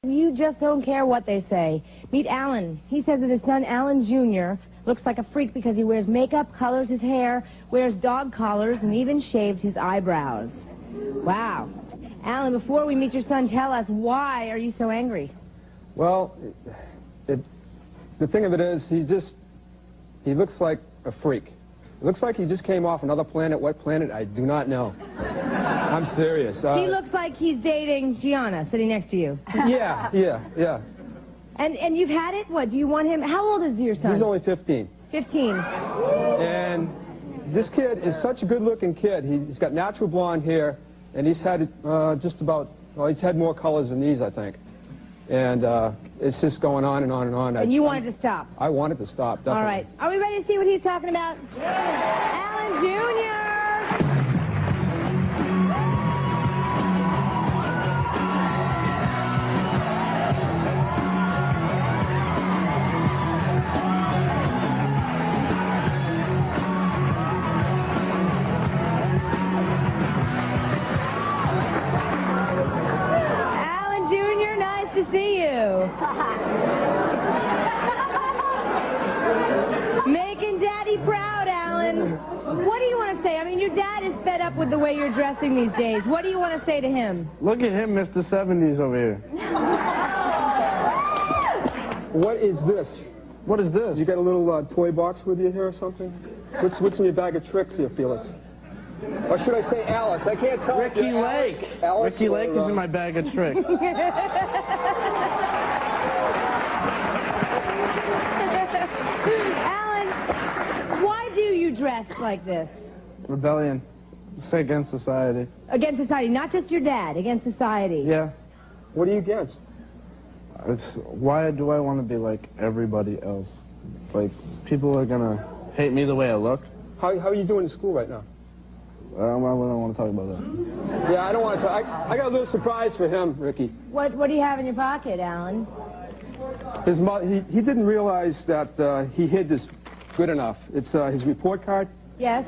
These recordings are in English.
You just don't care what they say. Meet Alan. He says that his son, Alan Jr., looks like a freak because he wears makeup, colors his hair, wears dog collars, and even shaved his eyebrows. Wow. Alan, before we meet your son, tell us, why are you so angry? Well, the thing of it is, he looks like a freak. It looks like he just came off another planet. What planet? I do not know. I'm serious. He looks like he's dating Gianna, sitting next to you. Yeah. And you've had it? What, do you want him? How old is your son? He's only 15. 15. And this kid is such a good-looking kid. He's got natural blonde hair, and he's had he's had more colors than these, I think. And it's just going on and on and on. And you wanted to stop? I wanted to stop, definitely. All right. Are we ready to see what he's talking about? Yeah. Alan Jr. To see you. Making Daddy proud, Alan. What do you want to say? I mean, your dad is fed up with the way you're dressing these days. What do you want to say to him? Look at him, Mr. 70s over here. What is this? What is this? You got a little toy box with you here or something? What's in your bag of tricks here, Felix? Or should I say Alice? I can't tell. Ricky Lake. Alice Ricky Lake is in my bag of tricks. Alan, why do you dress like this? Rebellion. It's against society. Against society, not just your dad, against society. Yeah. What are you against? Why do I want to be like everybody else? Like, people are gonna hate me the way I look. How are you doing in school right now? I don't want to talk about that. Yeah, I don't want to talk. I got a little surprise for him, Ricky. What do you have in your pocket, Alan? His mother, he didn't realize that he hid this good enough. It's his report card. Yes.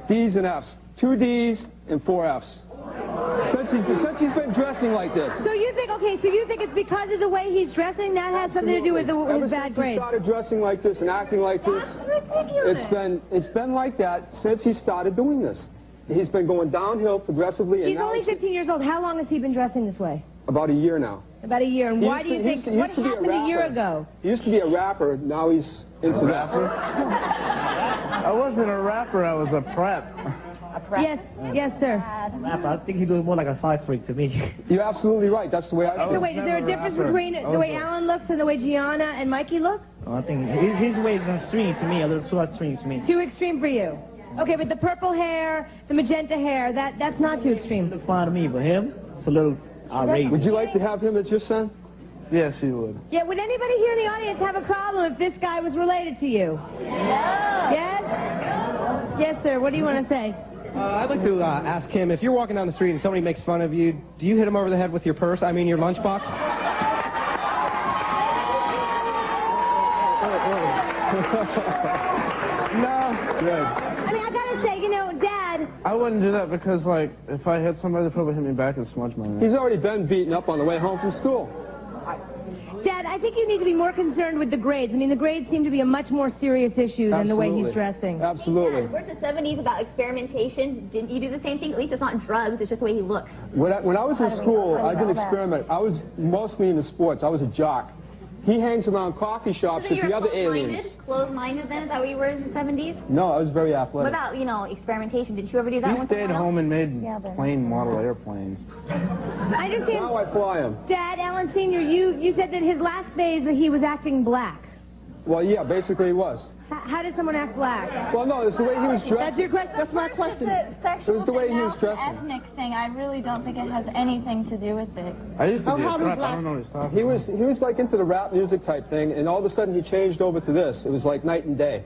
D's and F's. 2 D's and 4 F's. Since he's been dressing like this. So you think, okay, so you think it's because of the way he's dressing? That had something to do with his bad grades? Ever since he started dressing like this and acting like this. That's ridiculous. It's been like that since he started doing this. He's been going downhill progressively. He's only 15 years old. How long has he been dressing this way? About a year now. About a year. And why do you think, what happened a year ago? He used to be a rapper. Now he's into this. I wasn't a rapper. I was a prep. Yes, sir. Rapper. I think he looks more like a side freak to me. You're absolutely right. That's the way I feel. So wait, is there a difference between the way Alan looks and the way Gianna and Mikey look? I think his way is extreme to me, a little too extreme to me. Too extreme for you? Okay, but the purple hair, the magenta hair, that's not too extreme. Look fine to me, but him, it's a little outrageous. Would you like to have him as your son? Yes, he would. Yeah, would anybody here in the audience have a problem if this guy was related to you? No. Yes? Yes, sir. What do you want to say? I'd like to ask him, if you're walking down the street and somebody makes fun of you, do you hit him over the head with your purse? I mean, your lunchbox? No. Good. I mean, I gotta say, you know, Dad... I wouldn't do that because, like, if I hit somebody, they'd probably hit me back and smudge my neck. He's already been beaten up on the way home from school. Dad, I think you need to be more concerned with the grades. I mean, the grades seem to be a much more serious issue than the way he's dressing. Absolutely. Yeah, weren't the 70s about experimentation? Didn't you do the same thing? At least it's not drugs, it's just the way he looks. When I was in school, I didn't experiment. I was mostly into sports. I was a jock. He hangs around coffee shops with the other aliens. Closed-minded then? Is that what you were in the 70s? No, I was very What athletic. about, you know, experimentation? Did you ever do that? He stayed home and made plain model airplanes. I understand. Now I fly him. Dad, Alan Sr., you said that his last phase that he was acting black. Well, yeah, basically he was. How did someone act black? Well, no, it's the way he was dressed. That's your question? That's my question. Sexual It was the way he was thing, dressing. ethnic thing. I really don't think it has anything to do with it. I used to be a prep. I don't know what he's talking about. He was like into the rap music type thing, and all of a sudden he changed over to this. It was like night and day.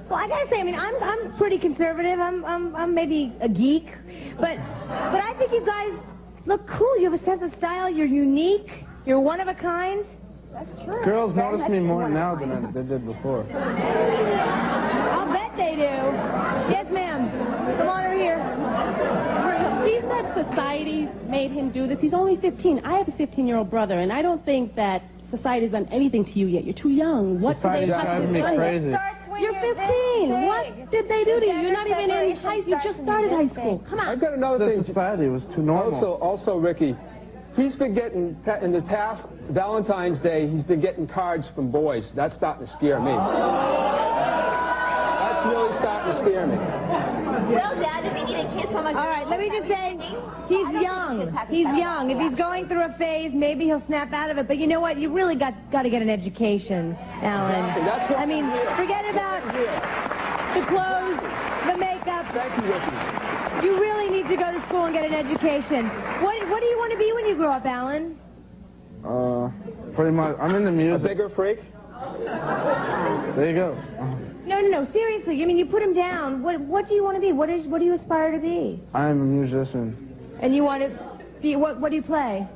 Well, I gotta say, I mean, I'm pretty conservative. I'm maybe a geek, but I think you guys look cool. You have a sense of style. You're unique. You're one of a kind. That's true. Girls notice me more now than they did before. I'll bet they do. Yes, ma'am. Come on over here. He said that society made him do this? He's only 15. I have a 15-year-old brother, and I don't think that society's done anything to you yet. You're too young. What could they Society's possibly driving me crazy. You're 15. What did they do to you? You're not even in high school. You just started high school. Come on. I've got another The thing. society was too normal. Also, Ricky, he's been getting, in the past Valentine's Day, he's been getting cards from boys. That's starting to scare me. That's really starting to scare me. Well, Dad, does he need a kiss from a girl? All right, let me just say, he's young. He's young. If he's going through a phase, maybe he'll snap out of it. But you know what? You really got to get an education, Alan. Exactly. That's what I mean, forget about the clothes, the makeup. Thank you, Ricky. You really need to go to school and get an education. What do you want to be when you grow up, Alan? Pretty much. I'm into A music. bigger freak? There you go. No, seriously. I mean, you put him down. What do you want to be? What do you aspire to be? I'm a musician. And you want to be, what do you play?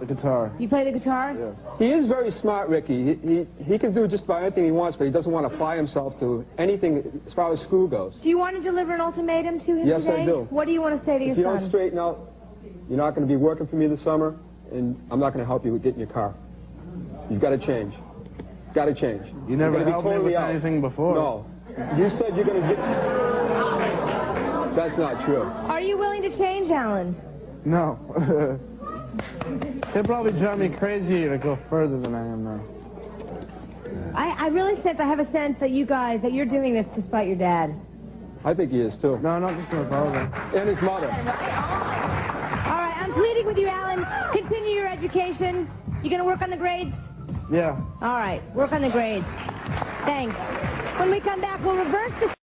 The guitar. You play the guitar? Yeah. He is very smart, Ricky. He can do just about anything he wants, but he doesn't want to apply himself to anything as far as school goes. Do you want to deliver an ultimatum to him Yes, today? I do. What do you want to say to your If you son? don't straighten out, you're not going to be working for me this summer, and I'm not going to help you with getting your car. You've got to change. Got to change. You never You're gonna be helped me totally with out. anything before. No. You said you're going to get... That's not true. Are you willing to change, Alan? No. It'd probably drive me crazier to go further than I am now. I really have a sense that you're doing this to spite your dad. I think he is, too. No, not just my father. And his mother. All right, I'm pleading with you, Alan. Continue your education. You going to work on the grades? Yeah. All right, work on the grades. Thanks. When we come back, we'll reverse the